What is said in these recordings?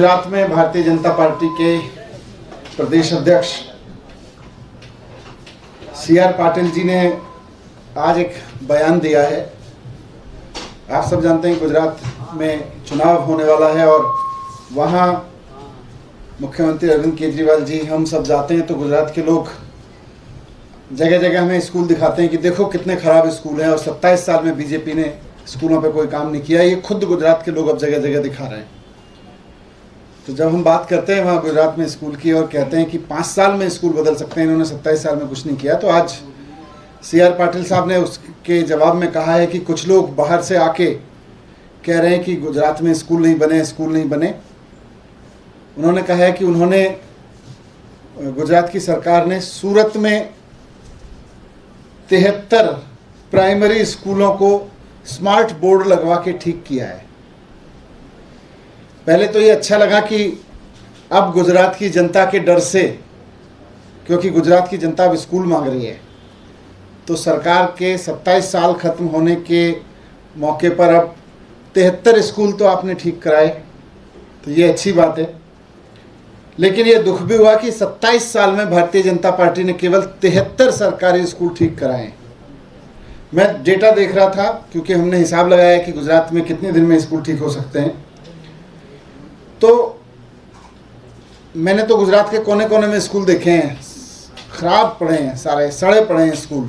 गुजरात में भारतीय जनता पार्टी के प्रदेश अध्यक्ष CR पाटिल जी ने आज एक बयान दिया है। आप सब जानते हैं गुजरात में चुनाव होने वाला है और वहाँ मुख्यमंत्री अरविंद केजरीवाल जी, हम सब जाते हैं तो गुजरात के लोग जगह जगह हमें स्कूल दिखाते हैं कि देखो कितने ख़राब स्कूल हैं और 27 साल में बीजेपी ने स्कूलों पे कोई काम नहीं किया। ये खुद गुजरात के लोग अब जगह जगह दिखा रहे हैं। तो जब हम बात करते हैं वहाँ गुजरात में स्कूल की और कहते हैं कि 5 साल में स्कूल बदल सकते हैं, इन्होंने 27 साल में कुछ नहीं किया, तो आज CR पाटिल साहब ने उसके जवाब में कहा है कि कुछ लोग बाहर से आके कह रहे हैं कि गुजरात में स्कूल नहीं बने, स्कूल नहीं बने। उन्होंने कहा है कि उन्होंने, गुजरात की सरकार ने सूरत में 73 प्राइमरी स्कूलों को स्मार्ट बोर्ड लगवा के ठीक किया है। पहले तो ये अच्छा लगा कि अब गुजरात की जनता के डर से, क्योंकि गुजरात की जनता अब स्कूल मांग रही है, तो सरकार के 27 साल खत्म होने के मौके पर अब 73 स्कूल तो आपने ठीक कराए, तो ये अच्छी बात है। लेकिन ये दुख भी हुआ कि 27 साल में भारतीय जनता पार्टी ने केवल 73 सरकारी स्कूल ठीक कराए। मैं डेटा देख रहा था क्योंकि हमने हिसाब लगाया कि गुजरात में कितने दिन में स्कूल ठीक हो सकते हैं। तो मैंने तो गुजरात के कोने कोने में स्कूल देखे हैं, खराब पड़े हैं, सारे सड़े पड़े हैं स्कूल।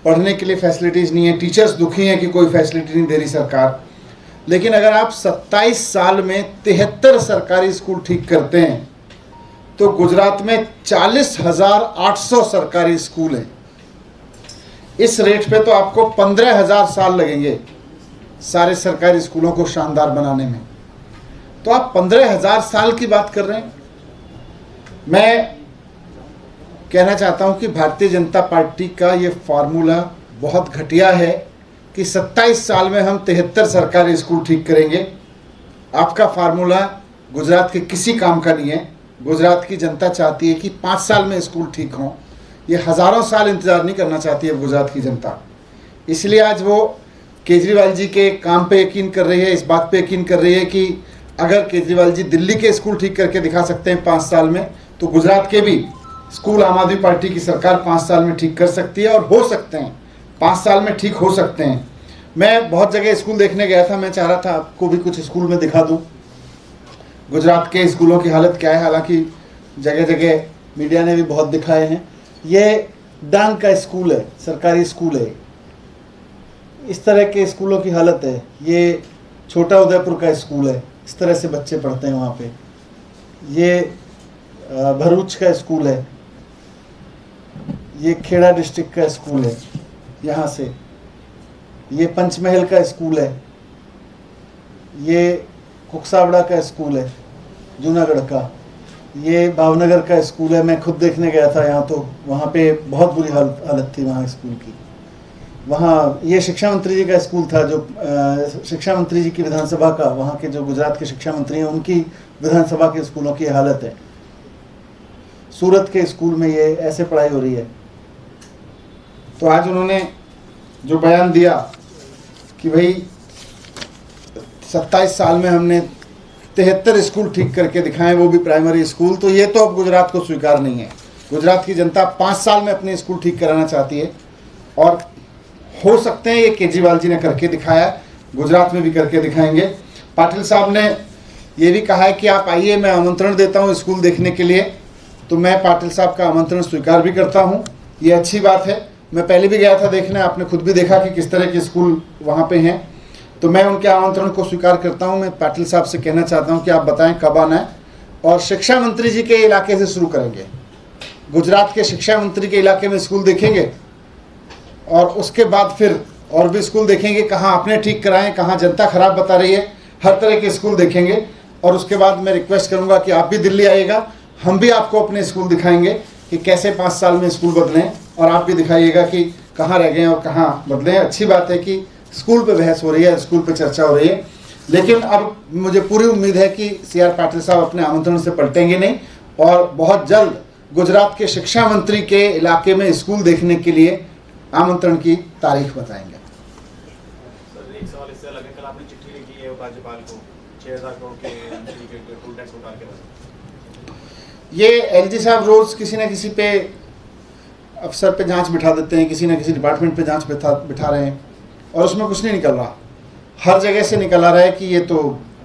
पढ़ने के लिए फैसिलिटीज़ नहीं है, टीचर्स दुखी हैं कि कोई फैसिलिटी नहीं दे रही सरकार। लेकिन अगर आप 27 साल में 73 सरकारी स्कूल ठीक करते हैं तो गुजरात में 40,800 सरकारी स्कूल हैं। इस रेट पे तो आपको 15,000 साल लगेंगे सारे सरकारी स्कूलों को शानदार बनाने में। तो आप 15,000 साल की बात कर रहे हैं। मैं कहना चाहता हूं कि भारतीय जनता पार्टी का ये फार्मूला बहुत घटिया है कि 27 साल में हम 73 सरकारी स्कूल ठीक करेंगे। आपका फार्मूला गुजरात के किसी काम का नहीं है। गुजरात की जनता चाहती है कि 5 साल में स्कूल ठीक हों। ये हज़ारों साल इंतज़ार नहीं करना चाहती है गुजरात की जनता। इसलिए आज वो केजरीवाल जी के काम पे यकीन कर रही है, इस बात पे यकीन कर रही है कि अगर केजरीवाल जी दिल्ली के स्कूल ठीक करके दिखा सकते हैं 5 साल में, तो गुजरात के भी स्कूल आम आदमी पार्टी की सरकार 5 साल में ठीक कर सकती है। और हो सकते हैं, 5 साल में ठीक हो सकते हैं। मैं बहुत जगह स्कूल देखने गया था, मैं चाह रहा था आपको भी कुछ स्कूल में दिखा दूं गुजरात के स्कूलों की हालत क्या है। हालांकि जगह जगह मीडिया ने भी बहुत दिखाए हैं। ये डांग का स्कूल है, सरकारी स्कूल है। इस तरह के स्कूलों की हालत है। ये छोटा उदयपुर का स्कूल है, इस तरह से बच्चे पढ़ते हैं वहाँ पे। ये भरूच का स्कूल है। ये खेड़ा डिस्ट्रिक्ट का स्कूल है यहाँ से। ये पंचमहल का स्कूल है। ये कुकसावड़ा का स्कूल है जूनागढ़ का। ये भावनगर का स्कूल है। मैं खुद देखने गया था यहाँ, तो वहाँ पे बहुत बुरी हालत थी वहाँ स्कूल की। वहाँ ये शिक्षा मंत्री जी का स्कूल था, जो शिक्षा मंत्री जी की विधानसभा का, वहाँ के जो गुजरात के शिक्षा मंत्री हैं उनकी विधानसभा के स्कूलों की हालत है। सूरत के स्कूल में ये ऐसे पढ़ाई हो रही है। तो आज उन्होंने जो बयान दिया कि भाई 27 साल में हमने 73 स्कूल ठीक करके दिखाएं, वो भी प्राइमरी स्कूल, तो ये तो अब गुजरात को स्वीकार नहीं है। गुजरात की जनता 5 साल में अपने स्कूल ठीक कराना चाहती है। और हो सकते हैं ये केजरीवाल जी ने करके दिखाया, गुजरात में भी करके दिखाएंगे। पाटिल साहब ने ये भी कहा है कि आप आइए, मैं आमंत्रण देता हूँ स्कूल देखने के लिए। तो मैं पाटिल साहब का आमंत्रण स्वीकार भी करता हूँ, ये अच्छी बात है। मैं पहले भी गया था देखने, आपने खुद भी देखा कि किस तरह के स्कूल वहाँ पे हैं। तो मैं उनके आमंत्रण को स्वीकार करता हूँ। मैं पाटिल साहब से कहना चाहता हूँ कि आप बताएं कब आना है। और शिक्षा मंत्री जी के इलाके से शुरू करेंगे। गुजरात के शिक्षा मंत्री के इलाके में स्कूल देखेंगे और उसके बाद फिर और भी स्कूल देखेंगे, कहाँ आपने ठीक कराएं, कहाँ जनता खराब बता रही है, हर तरह के स्कूल देखेंगे। और उसके बाद मैं रिक्वेस्ट करूँगा कि आप भी दिल्ली आइएगा, हम भी आपको अपने स्कूल दिखाएंगे कि कैसे 5 साल में स्कूल बदलें, और आप भी दिखाइएगा कि कहाँ रह गए और कहाँ बदले हैं। अच्छी बात है कि स्कूल पे बहस हो रही है, स्कूल पे चर्चा हो रही है। लेकिन अब मुझे पूरी उम्मीद है कि CR पाटिल साहब अपने आमंत्रण से पलटेंगे नहीं और बहुत जल्द गुजरात के शिक्षा मंत्री के इलाके में स्कूल देखने के लिए आमंत्रण की तारीख बताएंगे। एक सवाल इससे अलग है, कल आपने चिट्ठी लिखी है राज्यपाल को 6,000 करोड़ के टोल टैक्स के बारे में? ये एलजी साहब रोज़ किसी न किसी पे अफसर पे जांच बिठा देते हैं, किसी न किसी डिपार्टमेंट पे जांच बिठा रहे हैं और उसमें कुछ नहीं निकल रहा। हर जगह से निकल आ रहा है कि ये तो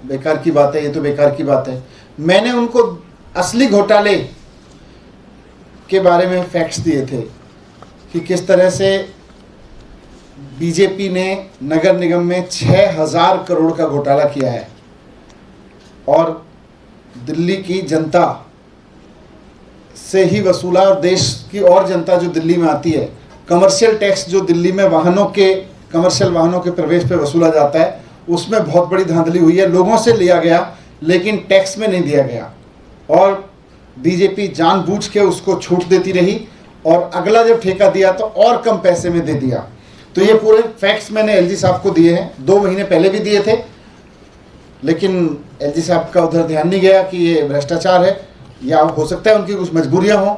बेकार की बात है, ये तो बेकार की बात है। मैंने उनको असली घोटाले के बारे में फैक्ट्स दिए थे कि किस तरह से बीजेपी ने नगर निगम में 6000 करोड़ का घोटाला किया है और दिल्ली की जनता से ही वसूला, और देश की और जनता जो दिल्ली में आती है, कमर्शियल टैक्स जो दिल्ली में कमर्शियल वाहनों के प्रवेश पे वसूला जाता है, उसमें बहुत बड़ी धांधली हुई है। लोगों से लिया गया लेकिन टैक्स में नहीं दिया गया और बीजेपी जानबूझ के उसको छूट देती रही और अगला जब ठेका दिया तो और कम पैसे में दे दिया। तो ये पूरे फैक्ट्स मैंने एलजी साहब को दिए हैं, 2 महीने पहले भी दिए थे, लेकिन एलजी साहब का उधर ध्यान नहीं गया कि ये भ्रष्टाचार है, या हो सकता है उनकी कुछ मजबूरियां हों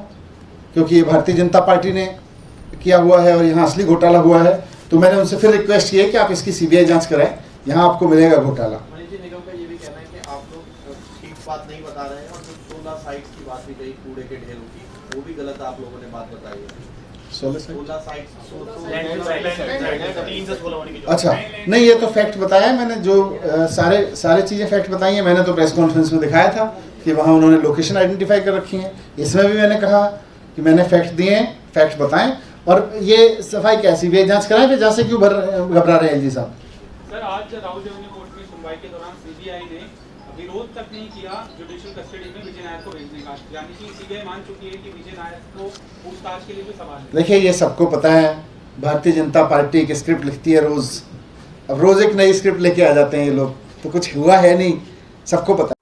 क्योंकि ये भारतीय जनता पार्टी ने किया हुआ है और यहाँ असली घोटाला हुआ है। तो मैंने उनसे फिर रिक्वेस्ट की है कि आप इसकी सीबीआई जांच कराएं, यहाँ आपको मिलेगा घोटाला। वाणिज्य निगम का ये भी कहना है कि आप लोग ठीक बात नहीं बता रहे हैं और जो 16 साइट्स की बात भी कही कूड़े के ढेरों की, वो भी गलत आप लोगों ने बात बताई है। 16 साइट्स अच्छा नहीं, ये तो फैक्ट बताया है मैंने, जो सारे चीज़ें फैक्ट बताई हैं। मैंने तो प्रेस कॉन्फ्रेंस में दिखाया था कि वहाँ उन्होंने लोकेशन आइडेंटिफाई कर रखी है। इसमें भी मैंने कहा कि मैंने फैक्ट दिए हैं, फैक्ट बताएं और ये सफाई कैसी भी जांच कराएं। फिर जहाँ से क्यों घबरा रहे हैं एलजी साहब? सर, आज राहुल रेवेन्यू कोर्ट में सुनवाई के दौरान सीबीआई ने विरोध तक नहीं किया जुडिशियल कस्टडी में विजय नायर को भेजने का, यानी कि सीबीआई मान चुकी है कि विजय नायर को पूछताछ के लिए कोई सवाल नहीं। देखिए, ये सबको पता है, भारतीय जनता पार्टी एक स्क्रिप्ट लिखती है रोज़, अब रोज़ एक नई स्क्रिप्ट लेके आ जाते हैं ये लोग, तो कुछ हुआ है नहीं, सबको पता है।